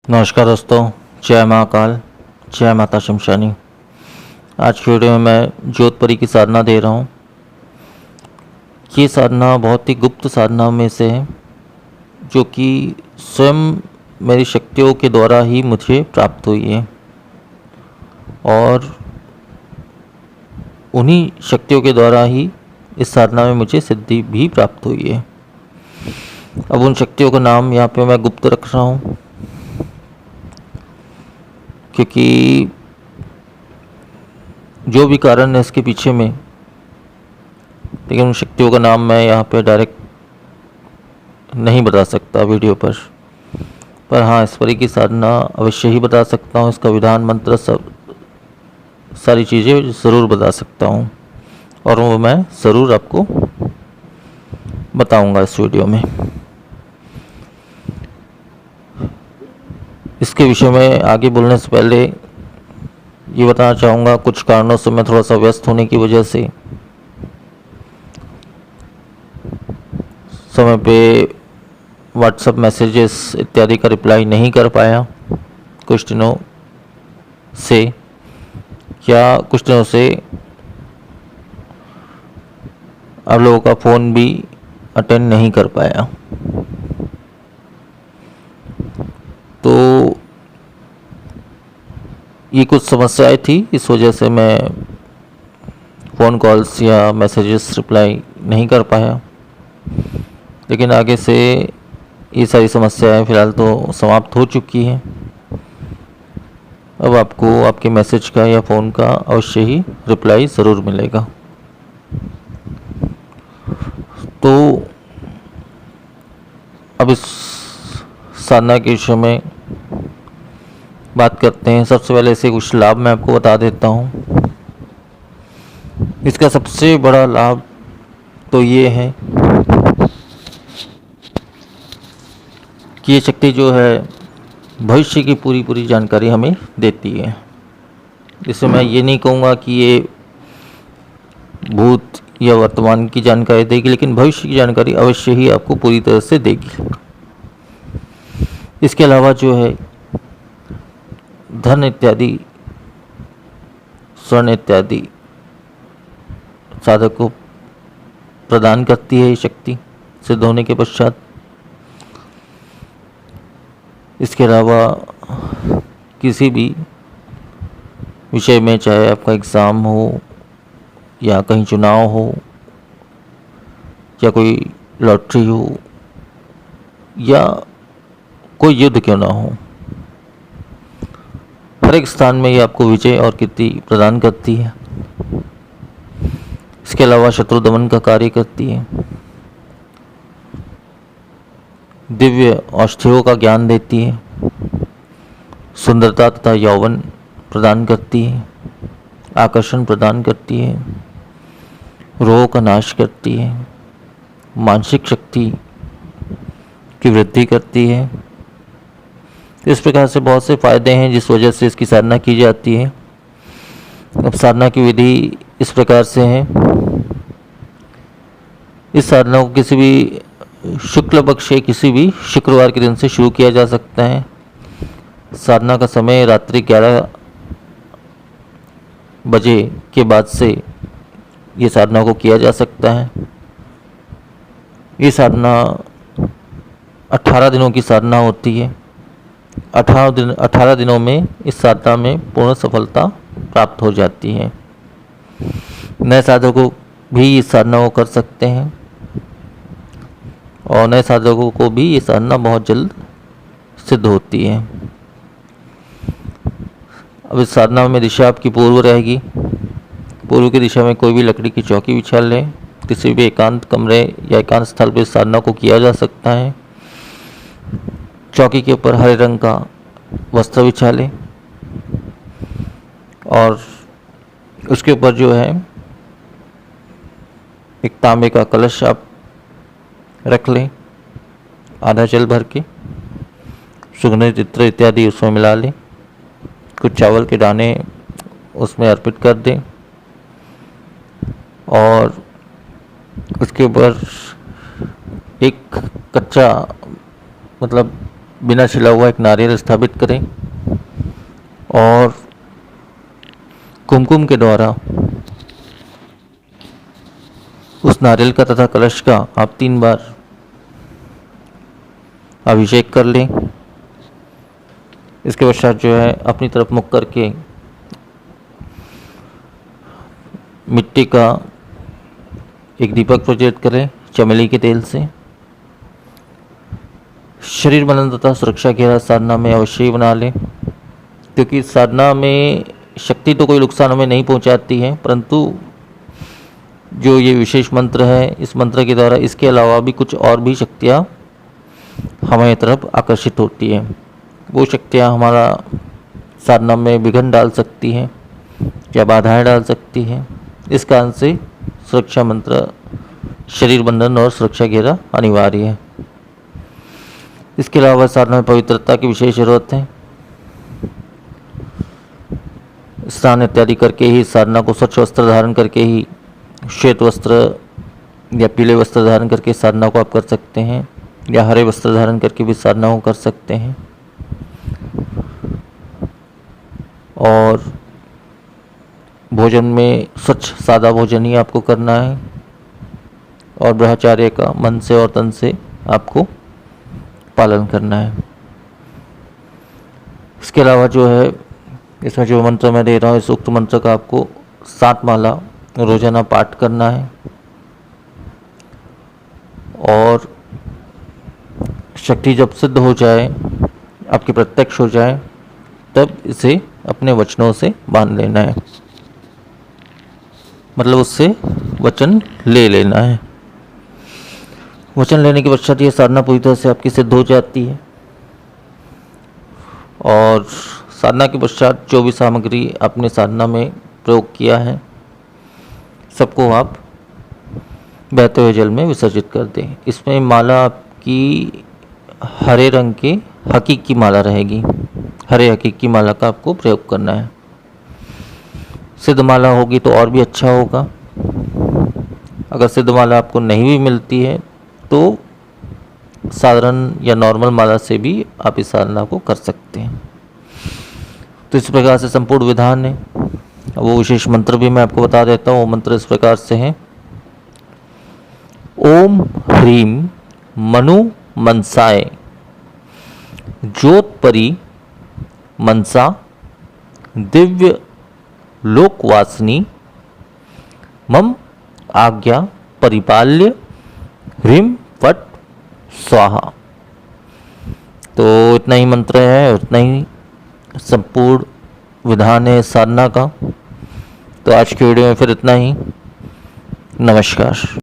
नमस्कार दोस्तों, जय महाकाल, जय माता शमशानी। आज की वीडियो में मैं जोधपुरी की साधना दे रहा हूँ। ये साधना बहुत ही गुप्त साधना में से है, जो कि स्वयं मेरी शक्तियों के द्वारा ही मुझे प्राप्त हुई है और उन्हीं शक्तियों के द्वारा ही इस साधना में मुझे सिद्धि भी प्राप्त हुई है। अब उन शक्तियों का नाम यहाँ पे मैं गुप्त रख रहा हूँ, क्योंकि जो भी कारण है इसके पीछे में, लेकिन उन शक्तियों का नाम मैं यहाँ पे डायरेक्ट नहीं बता सकता वीडियो पर हाँ, इस परी की साधना अवश्य ही बता सकता हूँ। इसका विधान मंत्र सब सारी चीज़ें ज़रूर बता सकता हूँ और वो मैं ज़रूर आपको बताऊँगा इस वीडियो में। इसके विषय में आगे बोलने से पहले ये बताना चाहूँगा, कुछ कारणों से मैं थोड़ा सा व्यस्त होने की वजह से समय पे व्हाट्सएप मैसेजेस इत्यादि का रिप्लाई नहीं कर पाया कुछ दिनों से, या कुछ दिनों से आप लोगों का फ़ोन भी अटेंड नहीं कर पाया। तो ये कुछ समस्याएं थी, इस वजह से मैं फ़ोन कॉल्स या मैसेजेस रिप्लाई नहीं कर पाया। लेकिन आगे से ये सारी समस्याएं फ़िलहाल तो समाप्त हो चुकी हैं। अब आपको आपके मैसेज का या फ़ोन का अवश्य ही रिप्लाई ज़रूर मिलेगा। तो अब इस साधना के विषय में बात करते हैं। सबसे पहले से कुछ लाभ मैं आपको बता देता हूँ। इसका सबसे बड़ा लाभ तो ये है कि ये शक्ति जो है भविष्य की पूरी जानकारी हमें देती है। इससे मैं ये नहीं कहूँगा कि ये भूत या वर्तमान की जानकारी देगी, लेकिन भविष्य की जानकारी अवश्य ही आपको पूरी तरह से देगी। इसके अलावा जो है धन इत्यादि, स्वर्ण इत्यादि साधक को प्रदान करती है ये शक्ति सिद्ध होने के पश्चात। इसके अलावा किसी भी विषय में, चाहे आपका एग्ज़ाम हो या कहीं चुनाव हो या कोई लॉटरी हो या कोई युद्ध क्यों ना हो, हर एक स्थान में ये आपको विजय और कीर्ति प्रदान करती है। इसके अलावा शत्रु दमन का कार्य करती है, दिव्य औषधियों का ज्ञान देती है, सुंदरता तथा यौवन प्रदान करती है, आकर्षण प्रदान करती है, रोगों का नाश करती है, मानसिक शक्ति की वृद्धि करती है। इस प्रकार से बहुत से फायदे हैं जिस वजह से इसकी साधना की जाती है। अब साधना की विधि इस प्रकार से है। इस साधना को किसी भी शुक्ल पक्ष के किसी भी शुक्रवार के दिन से शुरू किया जा सकता है। साधना का समय रात्रि 11 बजे के बाद से ये साधना को किया जा सकता है। ये साधना 18 दिनों की साधना होती है। 18 दिनों में इस साधना में पूर्ण सफलता प्राप्त हो जाती है। नए साधकों भी इस साधना को कर सकते हैं और नए साधकों को भी ये साधना बहुत जल्द सिद्ध होती है। अब इस साधना में दिशा आपकी पूर्व रहेगी। पूर्व की दिशा में कोई भी लकड़ी की चौकी बिछा लें। किसी भी एकांत कमरे या एकांत स्थल पर इस साधना को किया जा सकता है। चौकी के ऊपर हरे रंग का वस्त्र बिछा लें और उसके ऊपर जो है एक तांबे का कलश आप रख लें, आधा जल भर के। सुगंधित इत्र इत्यादि उसमें मिला लें। कुछ चावल के दाने उसमें अर्पित कर दें और उसके ऊपर एक कच्चा, मतलब बिना छिला हुआ एक नारियल स्थापित करें और कुमकुम के द्वारा उस नारियल का तथा कलश का आप 3 बार अभिषेक कर लें। इसके पश्चात जो है अपनी तरफ मुख करके मिट्टी का एक दीपक प्रज्वलित करें चमेली के तेल से। शरीर मनन तथा सुरक्षा घेरा साधना में अवश्य ही बना लें, क्योंकि साधना में शक्ति तो कोई नुकसान हमें नहीं पहुंचाती है, परंतु जो ये विशेष मंत्र है, इस मंत्र के द्वारा इसके अलावा भी कुछ और भी शक्तियाँ हमारी तरफ आकर्षित होती हैं। वो शक्तियाँ हमारा साधना में विघ्न डाल सकती हैं या बाधाएं डाल सकती हैं। इस कारण से सुरक्षा मंत्र, शरीर बंधन और सुरक्षा घेरा अनिवार्य है। इसके अलावा साधना में पवित्रता की विशेष जरूरत है। स्नान इत्यादि करके ही साधना को, स्वच्छ वस्त्र धारण करके ही, श्वेत वस्त्र या पीले वस्त्र धारण करके साधना को आप कर सकते हैं, या हरे वस्त्र धारण करके भी साधना को कर सकते हैं। और भोजन में स्वच्छ सादा भोजन ही आपको करना है और ब्रह्मचर्य का मन से और तन से आपको पालन करना है। इसके अलावा जो है इसमें जो मंत्र मैं दे रहा हूँ, इस उक्त मंत्र का आपको 7 माला रोजाना पाठ करना है और शक्ति जब सिद्ध हो जाए, आपकी प्रत्यक्ष हो जाए, तब इसे अपने वचनों से बांध लेना है, मतलब उससे वचन ले लेना है। वचन लेने के पश्चात ये साधना पूरी तरह से आपकी सिद्ध हो जाती है और साधना के पश्चात जो भी सामग्री आपने साधना में प्रयोग किया है, सबको आप बहते हुए जल में विसर्जित कर दें। इसमें माला आपकी हरे रंग के हकीक की माला रहेगी, हरे हकीक की माला का आपको प्रयोग करना है। सिद्ध माला होगी तो और भी अच्छा होगा। अगर सिद्ध माला आपको नहीं भी मिलती है तो साधारण या नॉर्मल माला से भी आप इस साधना को कर सकते हैं। तो इस प्रकार से संपूर्ण विधान है। वो विशेष मंत्र भी मैं आपको बता देता हूँ। वो मंत्र इस प्रकार से है: ओम ह्रीम मनु मनसाय ज्योतपरी मनसा दिव्य लोकवासिनी मम आज्ञा परिपाल्य ह्रीम फट स्वाहा। तो इतना ही मंत्र है, उतना ही संपूर्ण विधान है साधना का। तो आज की वीडियो में फिर इतना ही। नमस्कार।